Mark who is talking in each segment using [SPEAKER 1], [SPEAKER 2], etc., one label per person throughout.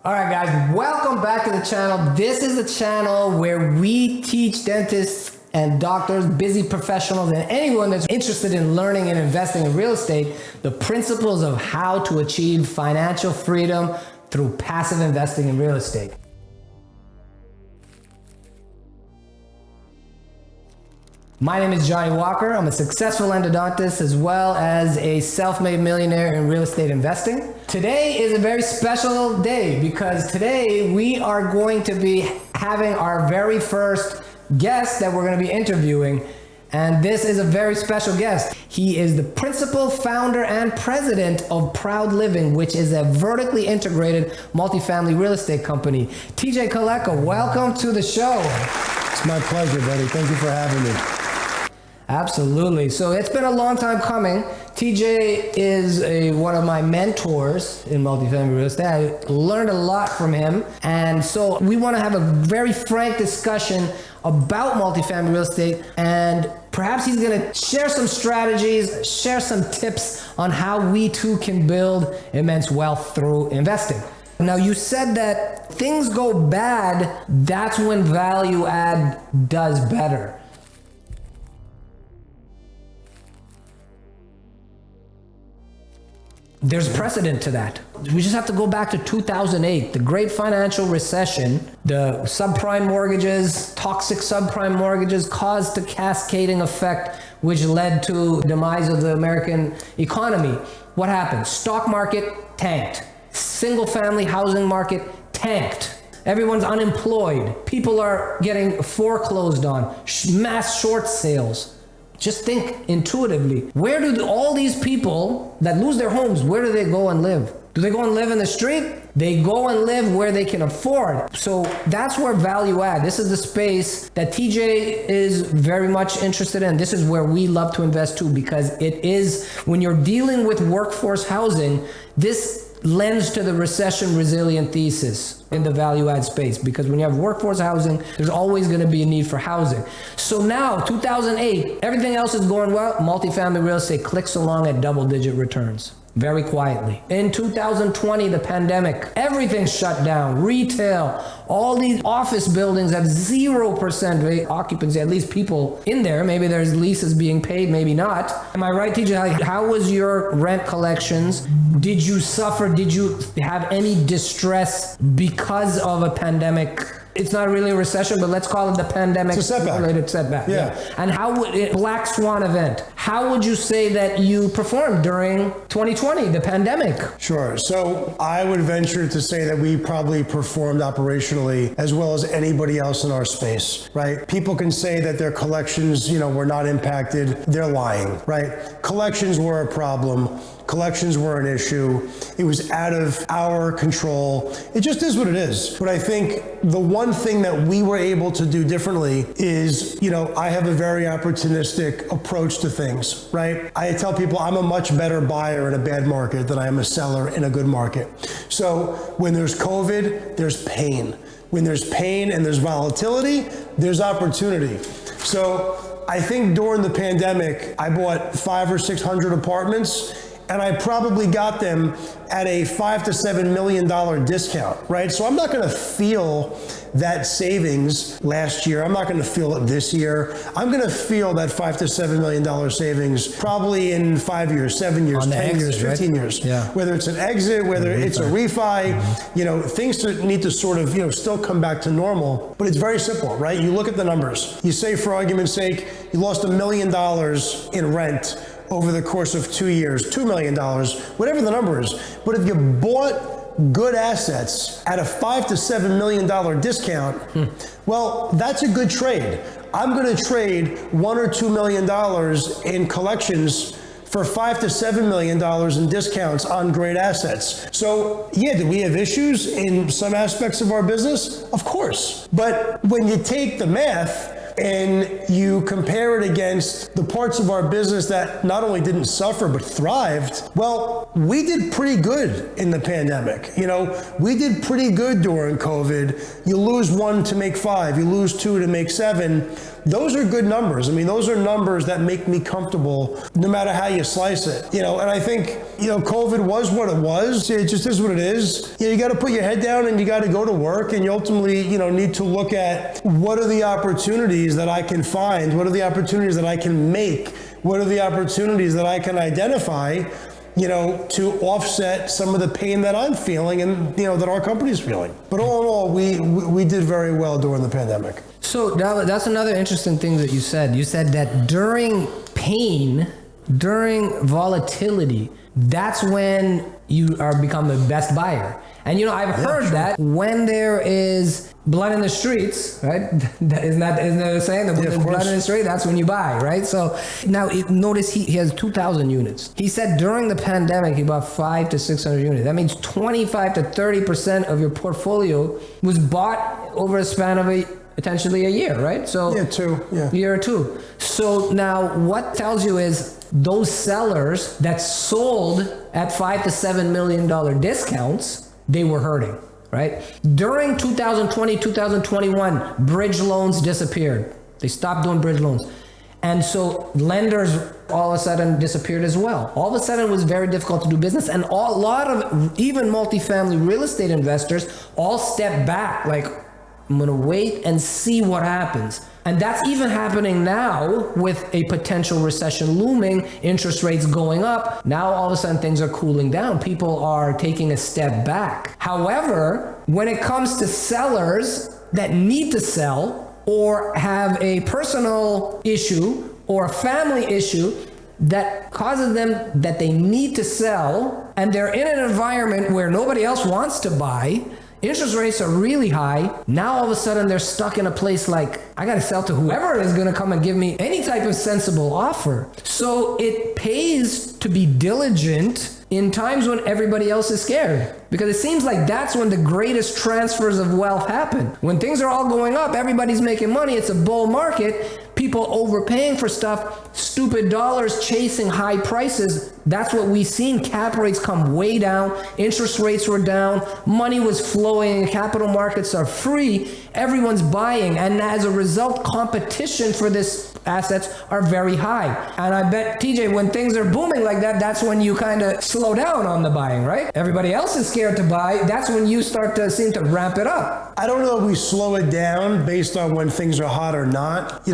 [SPEAKER 1] All right, guys, welcome back to the channel. This is the channel where we teach dentists and doctors, busy professionals, and anyone that's interested in learning and investing in real estate, the principles of how to achieve financial freedom through passive investing in real estate. My name is Jonny Walker. I'm a successful endodontist as well as a self-made millionaire in real estate investing. Today is a very special day because today we are going to be having our very first guest that we're going to be interviewing. And this is a very special guest. He is the principal, founder, and president of Proud Living, which is a vertically integrated multifamily real estate company. TJ Caleca, welcome to the show.
[SPEAKER 2] It's my pleasure, buddy. Thank you for having me.
[SPEAKER 1] Absolutely. So it's been a long time coming. TJ is one of my mentors in multifamily real estate. I learned a lot from him. And so we want to have a very frank discussion about multifamily real estate, and perhaps he's going to share some strategies, share some tips on how we too can build immense wealth through investing. Now, you said that things go bad, that's when value add does better. There's precedent to that. We just have to go back to 2008, the great financial recession. The subprime mortgages, toxic subprime mortgages caused a cascading effect, which led to the demise of the American economy. What happened? Stock market tanked. Single family housing market tanked. Everyone's unemployed. People are getting foreclosed on. Mass short sales. Just think intuitively, where do all these people that lose their homes, where do they go and live? Do they go and live in the street? They go and live where they can afford. So that's where value add. This is the space that TJ is very much interested in. This is where we love to invest too, because it is, when you're dealing with workforce housing, this lends to the recession resilient thesis in the value add space, because when you have workforce housing, there's always going to be a need for housing. So now, 2008, everything else is going well. Multifamily real estate clicks along at double-digit returns. Very quietly. In 2020, the pandemic, everything shut down. Retail, all these office buildings have 0% occupancy, at least people in there. Maybe there's leases being paid, maybe not. Am I right, TJ? How was your rent collections? Did you suffer? Did you have any distress because of a pandemic? It's not really a recession, but let's call it the pandemic-related setback.
[SPEAKER 2] Yeah.
[SPEAKER 1] And how would it, black swan event, how would you say that you performed during 2020, the pandemic?
[SPEAKER 2] Sure. So I would venture to say that we probably performed operationally as well as anybody else in our space, right? People can say that their collections, were not impacted. They're lying, right? Collections were a problem. Collections were an issue. It was out of our control. It just is what it is. But I think the one thing that we were able to do differently is, I have a very opportunistic approach to things, right? I tell people I'm a much better buyer in a bad market than I am a seller in a good market. So when there's COVID, there's pain. When there's pain and there's volatility, there's opportunity. So I think during the pandemic, I bought 500 or 600 apartments, and I probably got them at a $5 to $7 million discount, right? So I'm not gonna feel that savings last year. I'm not gonna feel it this year. I'm gonna feel that $5 to $7 million savings probably in 5 years, 7 years, 10 years, 15 years.
[SPEAKER 1] Yeah.
[SPEAKER 2] Whether it's an exit, whether it's a refi, things need to sort of, still come back to normal. But it's very simple, right? You look at the numbers. You say, for argument's sake, you lost $1 million in rent over the course of 2 years, $2 million, whatever the number is. But if you bought good assets at a $5 to $7 million discount, well, that's a good trade. I'm gonna trade $1 or $2 million in collections for $5 to $7 million in discounts on great assets. So yeah, do we have issues in some aspects of our business? Of course. But when you take the math and you compare it against the parts of our business that not only didn't suffer but thrived, well, we did pretty good in the pandemic. We did pretty good during COVID. You lose 1 to make 5, you lose 2 to make 7. those are good numbers. I mean, those are numbers that make me comfortable no matter how you slice it. And I think, COVID was what it was. It just is what it is. You got to put your head down and you got to go to work, and you ultimately, need to look at what are the opportunities that I can find, what are the opportunities that I can make, what are the opportunities that I can identify, to offset some of the pain that I'm feeling and, that our company's feeling. But all in all, we did very well during the pandemic.
[SPEAKER 1] So that's another interesting thing that you said. You said that during pain, during volatility, that's when you are become the best buyer. And I've heard that when there is blood in the streets, right? Isn't there a saying that when there's blood in the street, that's when you buy, right? So now notice he has 2,000 units. He said during the pandemic he bought 500 to 600 units. That means 25 to 30% of your portfolio was bought over a span of potentially a year, right? So year or two. So now what tells you is those sellers that sold at $5 to $7 million discounts, they were hurting, right? During 2020, 2021, bridge loans disappeared. They stopped doing bridge loans. And so lenders all of a sudden disappeared as well. All of a sudden it was very difficult to do business. And a lot of even multifamily real estate investors all stepped back, like, I'm gonna wait and see what happens. And that's even happening now with a potential recession looming, interest rates going up. Now all of a sudden things are cooling down. People are taking a step back. However, when it comes to sellers that need to sell or have a personal issue or a family issue that causes them that they need to sell, and they're in an environment where nobody else wants to buy, interest rates are really high. Now all of a sudden they're stuck in a place like, I got to sell to whoever is going to come and give me any type of sensible offer. So it pays to be diligent in times when everybody else is scared, because it seems like that's when the greatest transfers of wealth happen. When things are all going up, everybody's making money, it's a bull market, people overpaying for stuff, stupid dollars chasing high prices. That's what we've seen. Cap rates come way down, interest rates were down, money was flowing, capital markets are free, everyone's buying, and as a result, competition for this assets are very high. And I bet, TJ, when things are booming like that, that's when you kind of slow down on the buying, right? Everybody else is scared to buy. That's when you start to seem to ramp it up.
[SPEAKER 2] I don't know if we slow it down based on when things are hot or not.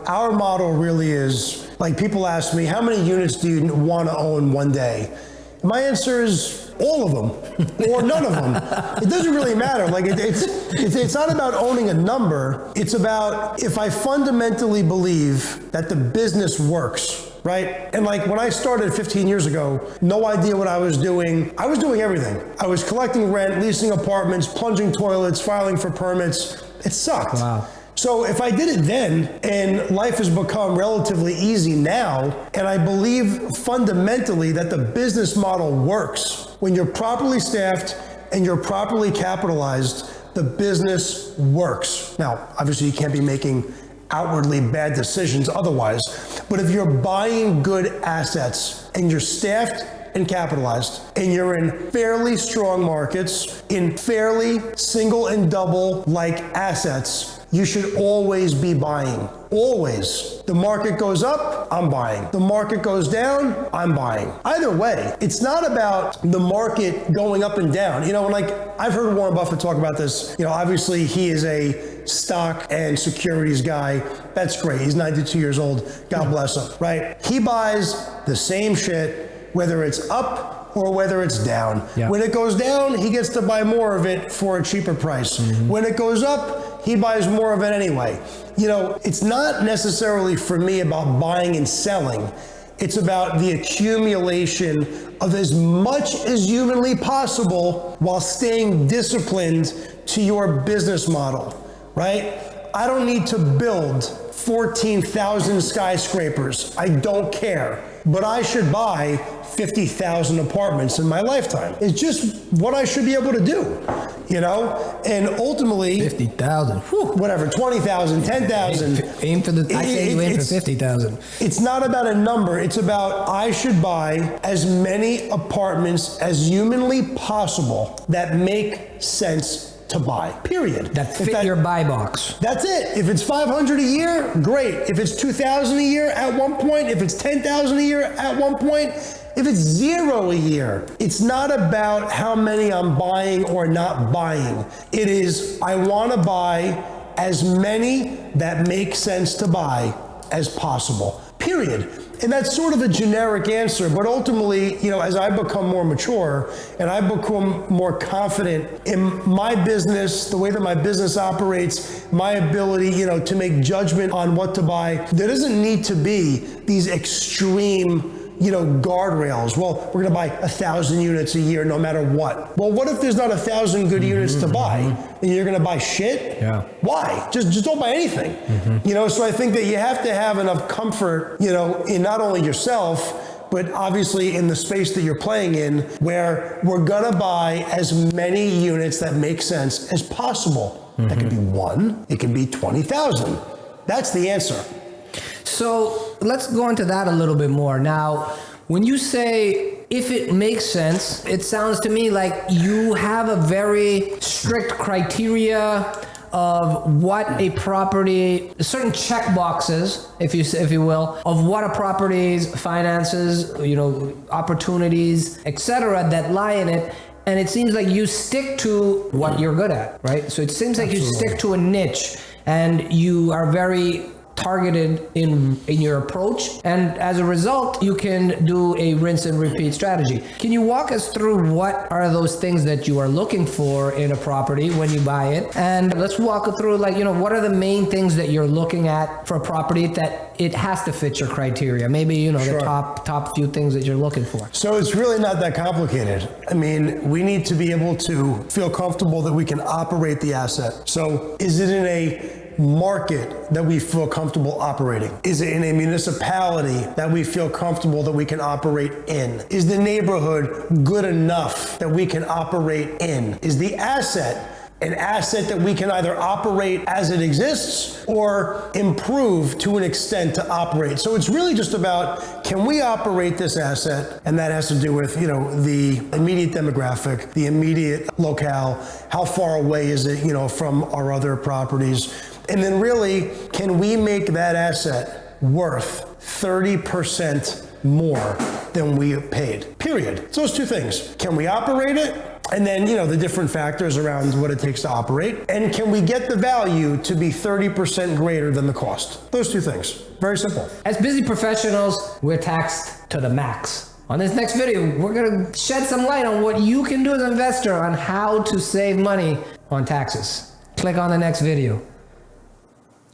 [SPEAKER 2] Our model really is, like, people ask me, how many units do you want to own one day? My answer is all of them or none of them. It doesn't really matter. Like it's not about owning a number. It's about if I fundamentally believe that the business works, right? And like when I started 15 years ago, no idea what I was doing. I was doing everything. I was collecting rent, leasing apartments, plunging toilets, filing for permits. It sucked.
[SPEAKER 1] Wow.
[SPEAKER 2] So if I did it then, and life has become relatively easy now, and I believe fundamentally that the business model works, when you're properly staffed and you're properly capitalized, the business works. Now, obviously you can't be making outwardly bad decisions otherwise, but if you're buying good assets and you're staffed and capitalized, and you're in fairly strong markets, in fairly single and double like assets, you should always be buying. Always. The market goes up, I'm buying. The market goes down, I'm buying. Either way, it's not about the market going up and down. Like I've heard Warren Buffett talk about this. Obviously he is a stock and securities guy. That's great. He's 92 years old. God bless him, right? He buys the same shit, whether it's up or whether it's down. Yeah. When it goes down, he gets to buy more of it for a cheaper price. Mm-hmm. When it goes up, he buys more of it anyway. It's not necessarily for me about buying and selling. It's about the accumulation of as much as humanly possible while staying disciplined to your business model, right? I don't need to build 14,000 skyscrapers. I don't care. But I should buy 50,000 apartments in my lifetime. It's just what I should be able to do, And ultimately,
[SPEAKER 1] 50,000.
[SPEAKER 2] Whatever, 20,000, 10,000.
[SPEAKER 1] Aim for I say you aim for 50,000.
[SPEAKER 2] It's not about a number. It's about I should buy as many apartments as humanly possible that make sense to buy, period.
[SPEAKER 1] That fit your buy box.
[SPEAKER 2] That's it. If it's 500 a year, great. If it's 2,000 a year at one point, if it's 10,000 a year at one point, if it's 0 a year, it's not about how many I'm buying or not buying. It is, I want to buy as many that make sense to buy as possible, period. And that's sort of a generic answer, but ultimately, as I become more mature and I become more confident in my business, the way that my business operates, my ability, to make judgment on what to buy, there doesn't need to be these extreme guardrails. Well, we're going to buy 1,000 units a year no matter what. Well, what if there's not 1,000 good units to buy and you're going to buy shit?
[SPEAKER 1] Yeah.
[SPEAKER 2] Why? Just don't buy anything. So I think that you have to have enough comfort, in not only yourself, but obviously in the space that you're playing in, where we're going to buy as many units that make sense as possible. That could be 1, it could be 20,000. That's the answer.
[SPEAKER 1] So let's go into that a little bit more. Now, when you say if it makes sense, it sounds to me like you have a very strict criteria of what a property, certain check boxes, if you will, of what a property's finances, opportunities, etc., that lie in it. And it seems like you stick to what you're good at, right? So it seems like you stick to a niche and you are very targeted in your approach, and as a result you can do a rinse and repeat strategy. Can you walk us through what are those things that you are looking for in a property when you buy it, and let's walk through what are the main things that you're looking at for a property that it has to fit your criteria, maybe
[SPEAKER 2] Sure.
[SPEAKER 1] the top few things that you're looking for.
[SPEAKER 2] So it's really not that complicated. I mean, we need to be able to feel comfortable that we can operate the asset. So is it in a market that we feel comfortable operating? Is it in a municipality that we feel comfortable that we can operate in? Is the neighborhood good enough that we can operate in? Is the asset an asset that we can either operate as it exists or improve to an extent to operate? So it's really just about, can we operate this asset? And that has to do with, the immediate demographic, the immediate locale, how far away is it, from our other properties? And then really, can we make that asset worth 30% more than we paid? Period. It's those two things. Can we operate it? And then, the different factors around what it takes to operate. And can we get the value to be 30% greater than the cost? Those two things. Very simple.
[SPEAKER 1] As busy professionals, we're taxed to the max. On this next video, we're going to shed some light on what you can do as an investor on how to save money on taxes. Click on the next video.